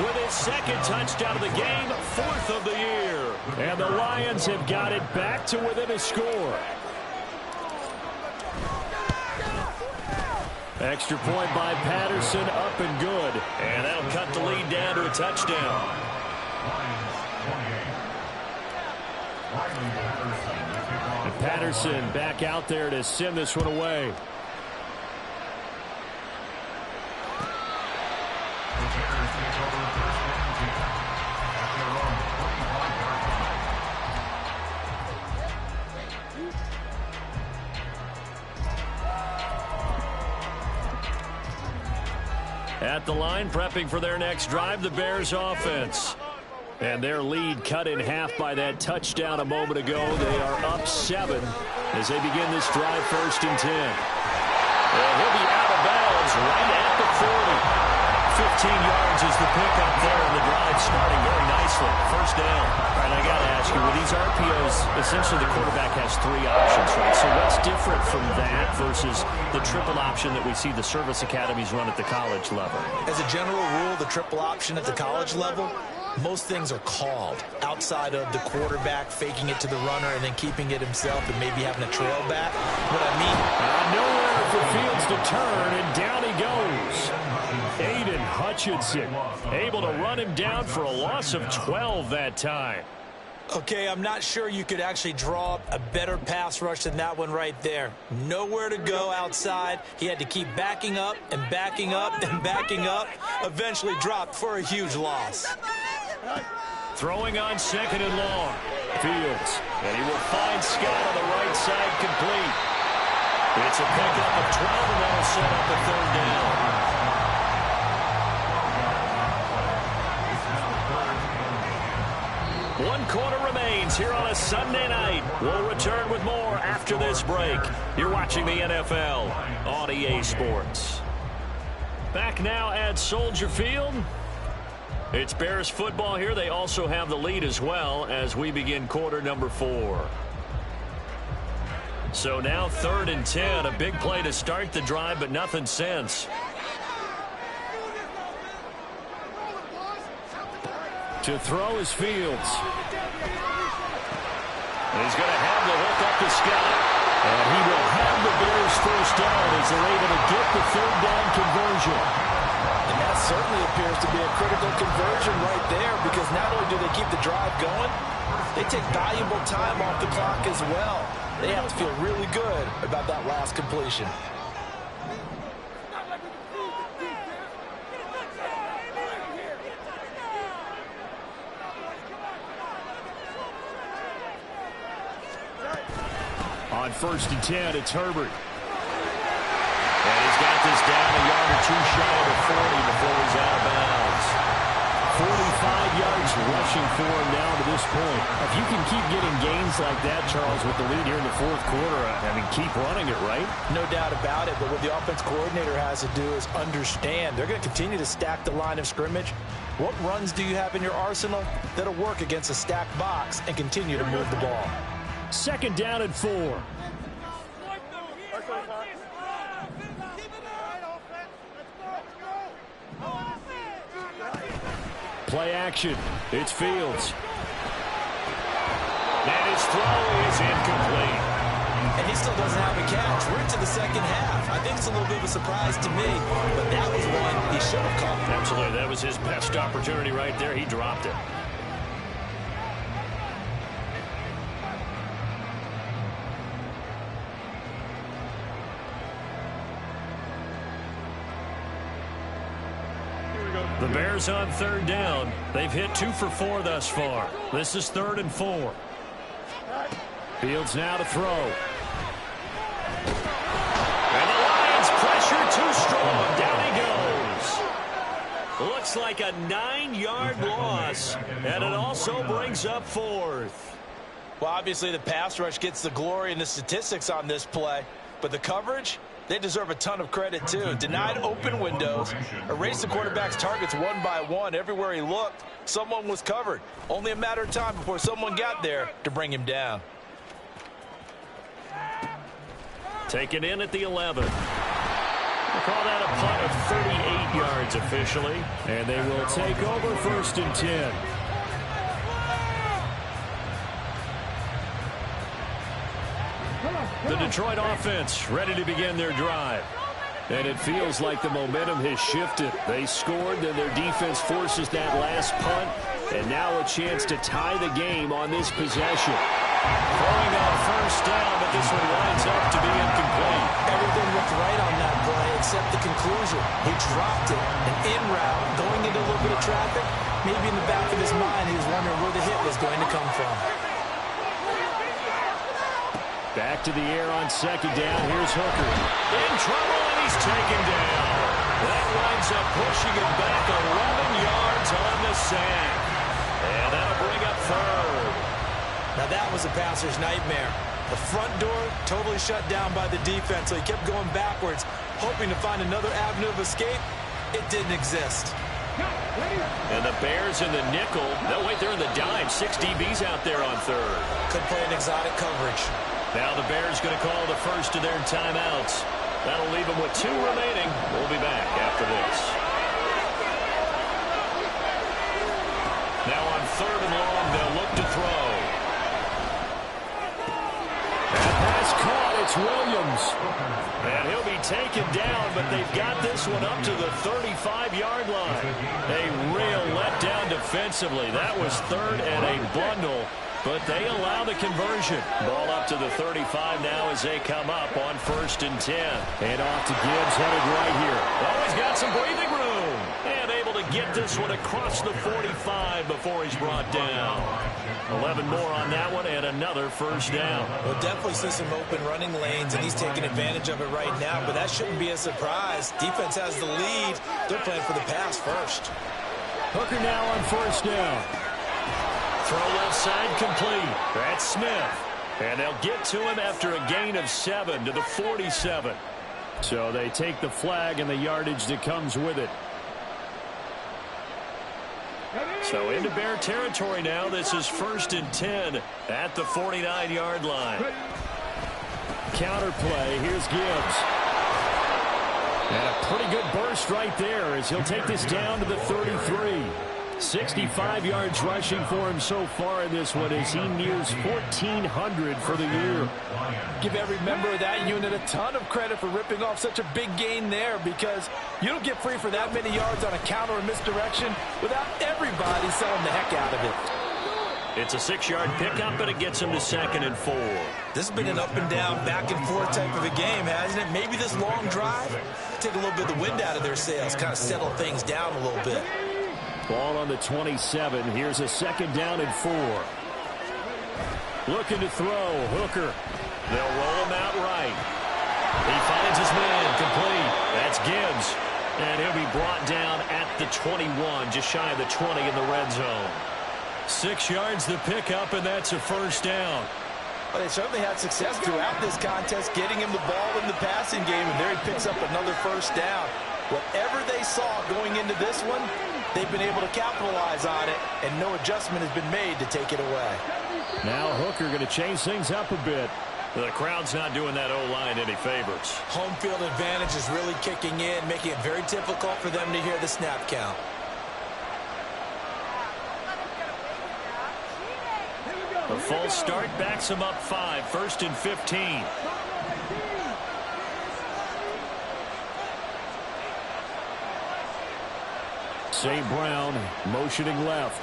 A: with his second touchdown of the game, 4th of the year.
B: And the Lions have got it back to within a score. Extra point by Patterson, up and good.
A: And that'll cut the lead down to a touchdown.
B: And Patterson back out there to send this one away.
A: At the line, prepping for their next drive, the Bears offense. And their lead cut in half by that touchdown a moment ago. They are up 7 as they begin this drive, 1st and 10. And he'll be out of bounds right at the 40. 15 yards is the pickup there, and the drive starting very nicely. 1st down. All right, I got to ask you, with these RPOs, essentially the quarterback has 3 options, right? So what's different from that versus the triple option that we see the service academies run at the college level?
C: As a general rule, the triple option at the college level, most things are called outside of the quarterback faking it to the runner and then keeping it himself and maybe having a trail back. What I mean,
B: nowhere for Fields to turn, and down he goes. Aiden Hutchinson able to run him down for a loss of 12 that time.
C: okay, I'm not sure you could actually draw up a better pass rush than that one right there. Nowhere to go outside. He had to keep backing up and backing up and backing up. Eventually dropped for a huge loss.
A: Throwing on 2nd and long. Fields. And he will find Scott on the right side complete. It's a pickup of 12, and that'll set up a 3rd down. One quarter remains here on a Sunday night. We'll return with more after this break. You're watching the NFL on EA Sports. Back now at Soldier Field. It's Bears football here. They also have the lead as well as we begin quarter number 4. So now 3rd and 10. A big play to start the drive, but nothing since.
B: To throw is Fields.
A: And he's going to have the hook up to Scott.
B: And he will have the Bears 1st down as they're able to get the 3rd down conversion.
C: And that certainly appears to be a critical conversion right there, because not only do they keep the drive going, they take valuable time off the clock as well. They have to feel really good about that last completion.
B: On 1st and 10, it's Herbert.
A: And he's got this down a yard or 2 shy of the 40 before he's out of bounds.
B: 45 yards rushing for him now to this point. If you can keep getting gains like that, Charles, with the lead here in the 4th quarter, I mean, keep running it, right?
C: No doubt about it, but what the offense coordinator has to do is understand they're going to continue to stack the line of scrimmage. What runs do you have in your arsenal that'll work against a stacked box and continue to move the ball?
B: 2nd down and 4. Play action. It's Fields.
A: And his throw is incomplete.
C: And he still doesn't have a catch. We're into the 2nd half. I think it's a little bit of a surprise to me, but that was one he should have caught.
A: Absolutely. That was his best opportunity right there. He dropped it. The Bears on 3rd down. They've hit 2 for 4 thus far. This is 3rd and 4.
B: Fields now to throw.
A: And the Lions pressure too strong. Down he goes. Looks like a 9-yard loss. And it also brings up 4th.
C: Well, obviously the pass rush gets the glory and the statistics on this play, but the coverage, they deserve a ton of credit too. Denied open windows, erased the quarterback's targets one by one. Everywhere he looked, someone was covered. Only a matter of time before someone got there to bring him down.
A: Taken in at the 11. We'll call that a punt of 38 yards officially.
B: And they will take over 1st and 10.
A: The Detroit offense ready to begin their drive.
B: And it feels like the momentum has shifted. They scored, then their defense forces that last punt. And now a chance to tie the game on this possession.
A: Throwing on 1st down, but this one winds up to be incomplete.
C: Everything looked right on that play except the conclusion. He dropped it, an in route, going into a little bit of traffic. Maybe in the back of his mind, he was wondering where the hit was going to come from.
B: Back to the air on second down. Here's Hooker.
A: In trouble, and he's taken down. That winds up pushing him back 11 yards on the sack. And that'll bring up third.
C: Now that was a passer's nightmare. The front door totally shut down by the defense, so he kept going backwards, hoping to find another avenue of escape. It didn't exist.
A: And the Bears in the nickel. No, wait, they're in the dime. 6 DBs out there on third.
C: Could play an exotic coverage.
A: Now the Bears going to call the first of their timeouts. That'll leave them with 2 remaining. We'll be back after this. Now on third and long, they'll look to throw.
B: That pass caught. It's Williams. And he'll be taken down, but they've got this one up to the 35-yard line. A real letdown defensively. That was third and a bundle. But they allow the conversion. Ball up to the 35 now as they come up on 1st and 10. And off to Gibbs, headed right here.
A: Oh, he's got some breathing room. And able to get this one across the 45 before he's brought down. 11 more on that one and another first down.
C: We'll definitely see some open running lanes, and he's taking advantage of it right now, but that shouldn't be a surprise. Defense has the lead. They're playing for the pass first.
B: Hooker now on 1st down.
A: Throw left side complete. That's Smith. And they'll get to him after a gain of 7 to the 47.
B: So they take the flag and the yardage that comes with it.
A: So into Bear territory now. This is 1st and 10 at the 49-yard line.
B: Counter play. Here's Gibbs. And a pretty good burst right there as he'll take this down to the 33. 65 yards rushing for him so far in this one as he nears 1,400 for the year.
D: Give every member of that unit a ton of credit for ripping off such a big gain there, because you don't get free for that many yards on a counter or misdirection without everybody selling the heck out of it.
A: It's a 6-yard pickup, but it gets him to 2nd and 4.
C: This has been an up and down, back and forth type of a game, hasn't it? Maybe this long drive take a little bit of the wind out of their sails, kind of settle things down a little bit.
B: Ball on the 27. Here's a 2nd down and 4. Looking to throw. Hooker.
A: They'll roll him out right. He finds his man complete. That's Gibbs. And he'll be brought down at the 21, just shy of the 20 in the red zone. 6 yards the pickup, and that's a 1st down.
D: Well, they certainly had success throughout this contest, getting him the ball in the passing game, and there he picks up another 1st down. Whatever they saw going into this one, they've been able to capitalize on it, and no adjustment has been made to take it away.
B: Now Hooker going to change things up a bit.
A: The crowd's not doing that O-line any favors.
C: Home field advantage is really kicking in, making it very difficult for them to hear the snap count.
A: A false start backs him up 5, 1st and 15.
B: St. Brown motioning left.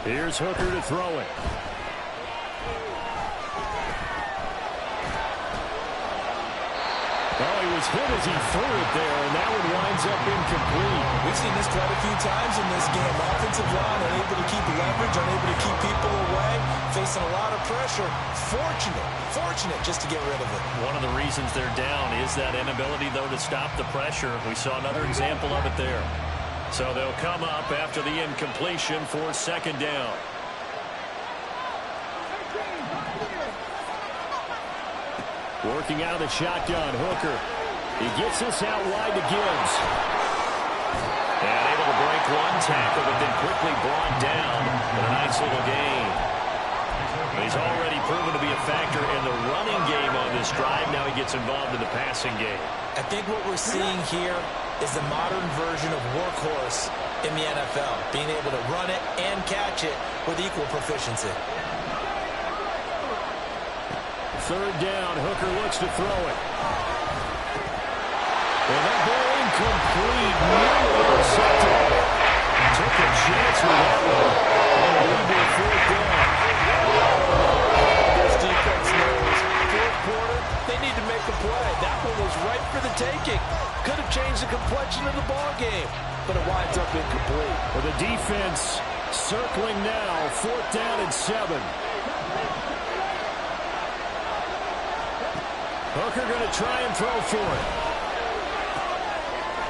B: Here's Hooker to throw it. Oh, he was hit as he threw it there, and that one winds up incomplete.
C: We've seen this quite a few times in this game. Offensive line unable to keep leverage, unable to keep people away, facing a lot of pressure. Fortunate just to get rid of it.
A: One of the reasons they're down is that inability, though, to stop the pressure. We saw another example of it there. So they'll come up after the incompletion for 2nd down.
B: Working out of the shotgun, Hooker. He gets this out wide to Gibbs.
A: And able to break one tackle, but then quickly brought down in a nice little gain. He's already proven to be a factor in the running game on this drive. Now he gets involved in the passing game.
C: I think what we're seeing here is the modern version of workhorse in the NFL, being able to run it and catch it with equal proficiency.
B: 3rd down, Hooker looks to throw it. And that ball incomplete. Nearly intercepted. Took a chance with that one. And it will be a 4th down.
D: This defense knows 4th quarter, they need to make a play. That one was right for the taking. Could have changed the complexion of the ball game, but it winds up incomplete.
B: Well, the the defense circling now. 4th down and 7. Hooker going to try and throw for it.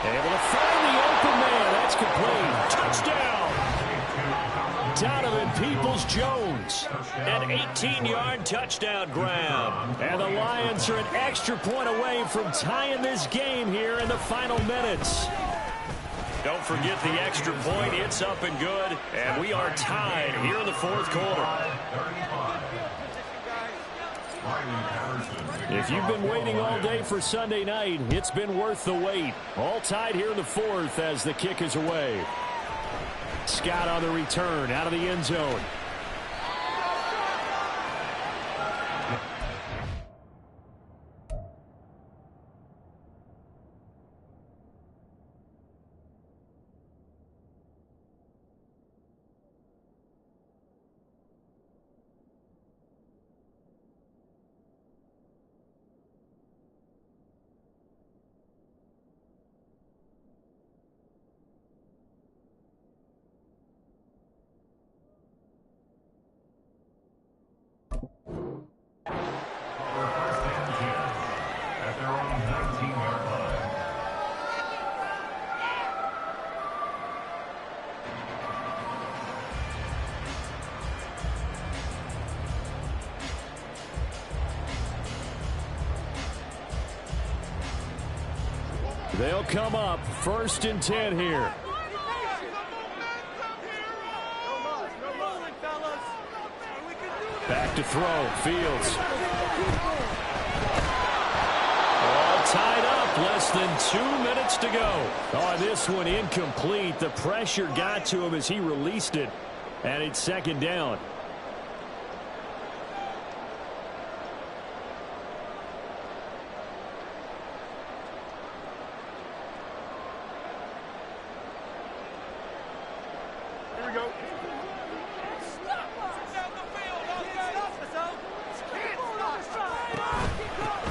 B: Able to find the open man. That's complete. Touchdown. Donovan Peoples-Jones.
A: An 18-yard touchdown grab.
B: And the Lions are an extra point away from tying this game here in the final minutes.
A: Don't forget the extra point. It's up and good. And we are tied here in the 4th quarter.
B: If you've been waiting all day for Sunday night, it's been worth the wait. All tied here in the 4th as the kick is away. Scott on the return out of the end zone. They'll come up 1st and 10 here. Back to throw. Fields.
A: All tied up. Less than 2 minutes to go.
B: Oh, this one incomplete. The pressure got to him as he released it. And it's 2nd down.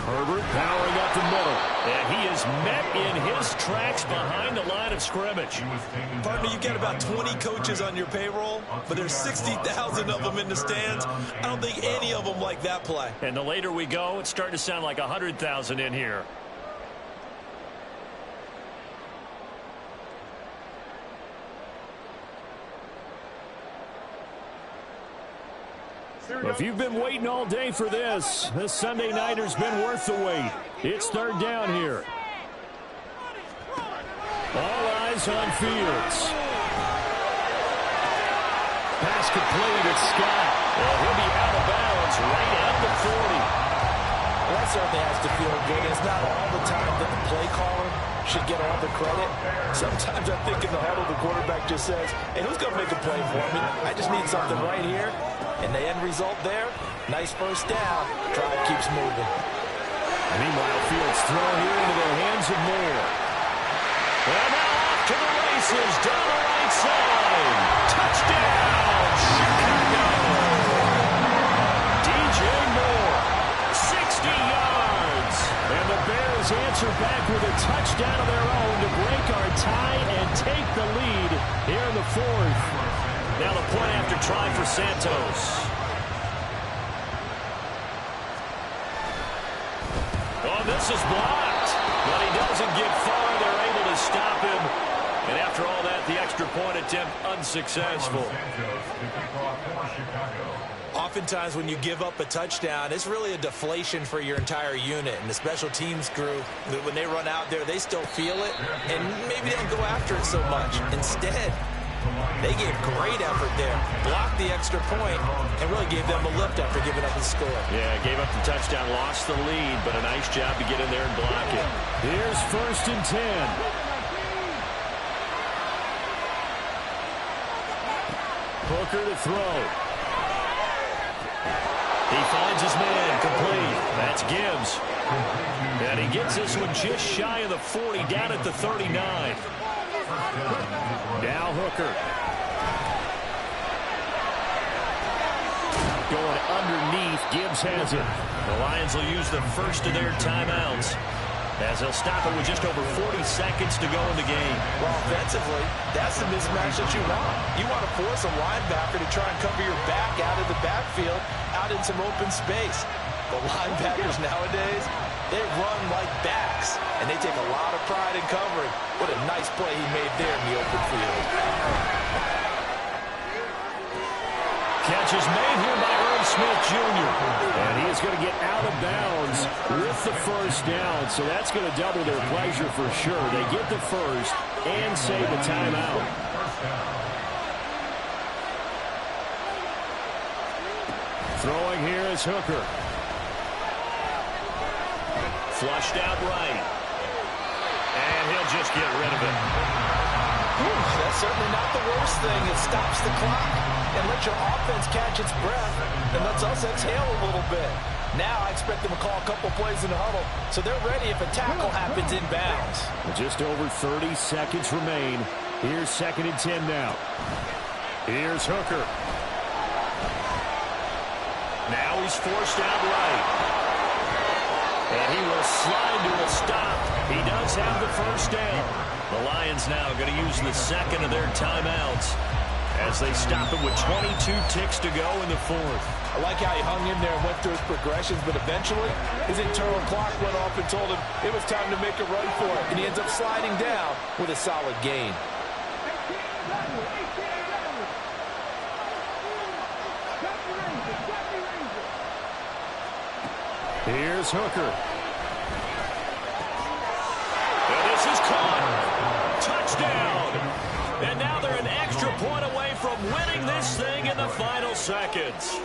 B: Herbert powering up the middle.
A: And he is met in his tracks behind the line of scrimmage.
C: Partner, you've got about 20 coaches on your payroll, but there's 60,000 of them in the stands. I don't think any of them like that play.
A: And the later we go, it's starting to sound like 100,000 in here.
B: If you've been waiting all day for this Sunday nighter's been worth the wait. It's 3rd down here. All eyes on Fields. Pass complete. It's Scott.
A: Well, he'll be out of bounds right at the 40.
C: Well, that certainly has to feel good. It's not all the time that the play caller should get all the credit. Sometimes I think in the huddle the quarterback just says, hey, who's going to make a play for me? I just need something right here. And the end result there, nice 1st down. Drive keeps moving.
B: Meanwhile, Fields throw here into the hands of Moore.
A: And now off to the races down the right side. Touchdown, Chicago. DJ Moore, 60 yards.
B: And the Bears answer back with a touchdown of their own to break our tie and take the lead here in the 4th.
A: Now the point after try for Santos. Oh, this is blocked. But he doesn't get far. They're able to stop him. And after all that, the extra point attempt unsuccessful.
C: Oftentimes when you give up a touchdown, it's really a deflation for your entire unit. And the special teams group, when they run out there, they still feel it. And maybe they don't go after it so much. Instead, they gave great effort there, blocked the extra point, and really gave them a lift after giving up the score.
A: Yeah, gave up the touchdown, lost the lead, but a nice job to get in there and block it.
B: Here's 1st and 10. Hooker to throw.
A: He finds his man, complete. That's Gibbs. And he gets this one just shy of the 40, down at the 39.
B: Now Hooker. Going underneath. Gibbs has it.
A: The Lions will use the first of their timeouts. as they'll stop it with just over 40 seconds to go in the game.
C: Well, offensively, that's the mismatch that you want. You want to force a linebacker to try and cover your back out of the backfield, out in some open space. The linebackers nowadays, they run like backs, and they take a lot of pride in covering. What a nice play he made there in the open field.
A: Catch is made here by Irv Smith Jr.
B: And he is going to get out of bounds with the first down, so that's going to double their pleasure for sure. They get the first and save the timeout. Throwing here is Hooker.
A: Flushed out right. And he'll just get rid of it.
C: That's certainly not the worst thing. It stops the clock and lets your offense catch its breath and lets us exhale a little bit. Now I expect them to call a couple plays in the huddle so they're ready if a tackle happens inbounds.
B: Just over 30 seconds remain. Here's 2nd and 10 now. Here's Hooker.
A: Now he's forced out right. And he will slide to a stop. He does have the first down. The Lions now going to use the second of their timeouts as they stop it with 22 ticks to go in the fourth.
C: I like how he hung in there and went through his progressions, but eventually his internal clock went off and told him it was time to make a run for it, and he ends up sliding down with a solid gain.
B: Here's Hooker.
A: And this is caught. Touchdown. And now they're an extra point away from winning this thing in the final seconds.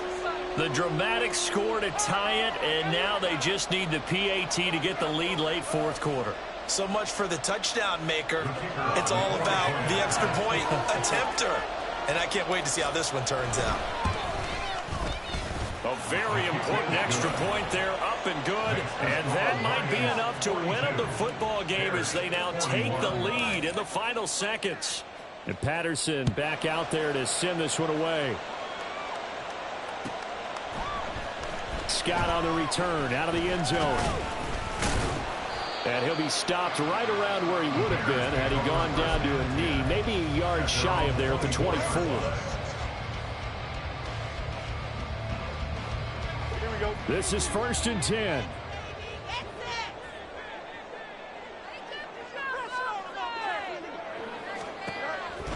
A: The dramatic score to tie it, and now they just need the PAT to get the lead late fourth quarter.
C: So much for the touchdown maker. It's all about the extra point attempter. And I can't wait to see how this one turns out.
A: A very important extra point there, up and good. And that might be enough to win them the football game as they now take the lead in the final seconds.
B: And Patterson back out there to send this one away. Scott on the return out of the end zone. And he'll be stopped right around where he would have been had he gone down to a knee, maybe a yard shy of there at the 24. This is 1st and 10.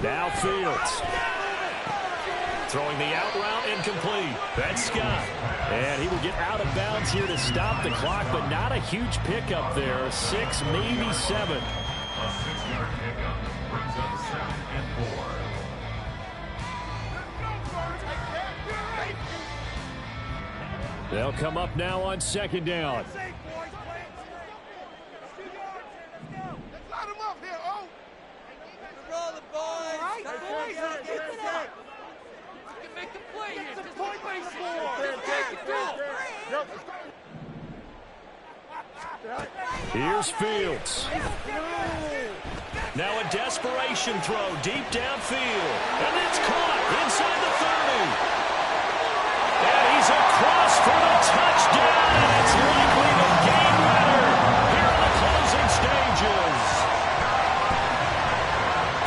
B: Now Fields. Throwing the out route incomplete. That's Scott. And he will get out of bounds here to stop the clock, but not a huge pickup there. 6, maybe 7.
E: A 6-yard pickup brings up 2nd and 4.
B: They'll come up now on 2nd down.
F: Let's light him up here, oh!
G: Roll the boys.
F: All right, boys, let's get it up.
G: You can make the play here.
F: Some
G: Just
F: point
G: face
F: for
G: it.
F: the ball.
G: Just take it through.
B: Here's Fields.
A: Now a desperation throw deep downfield. And it's caught inside the 30. And he's across for the touchdown, and it's likely the game winner here in the closing stages.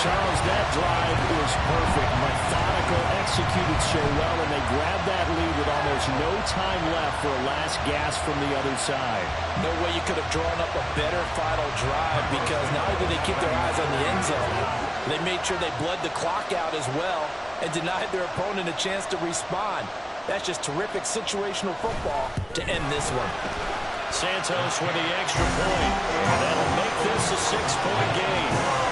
B: Charles, that drive was perfect. Methodical, executed so well, and they grabbed that lead with almost no time left for a last gasp from the other side.
C: No way you could have drawn up a better final drive, because not only did they keep their eyes on the end zone, they made sure they bled the clock out as well and denied their opponent a chance to respond. That's just terrific situational football to end this one.
A: Santos with the extra point. That'll make this a 6-point game.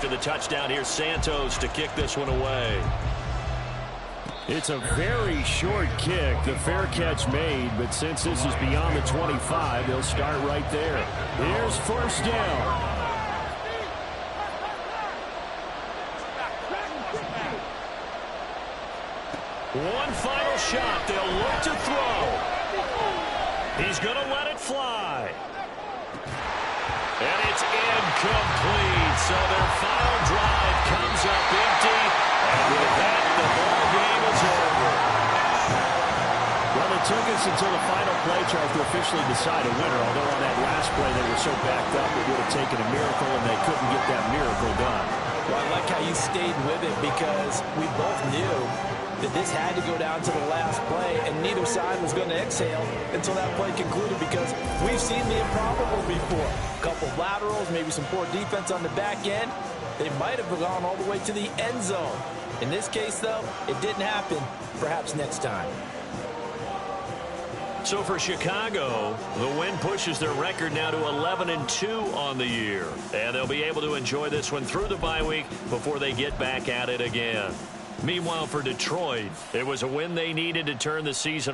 A: The touchdown here, Santos to kick this one away.
B: It's a very short kick. The fair catch made, but since this is beyond the 25, they'll start right there. Here's 1st down.
A: One final shot. They'll look to throw. He's going to let it fly. And it's incomplete. So their final drive comes up empty. And with that, the ball game is over.
B: Well, it took us until the final play chart to officially decide a winner, although on that last play they were so backed up it would have taken a miracle, and they couldn't get that miracle done.
C: Well, I like how you stayed with it because we both knew that this had to go down to the last play, and neither side was going to exhale until that play concluded because we've seen the improbable before. A couple of laterals, maybe some poor defense on the back end. They might have gone all the way to the end zone. In this case, though, it didn't happen. Perhaps next time.
A: So for Chicago, the win pushes their record now to 11-2 on the year. And they'll be able to enjoy this one through the bye week before they get back at it again. Meanwhile, for Detroit, it was a win they needed to turn the season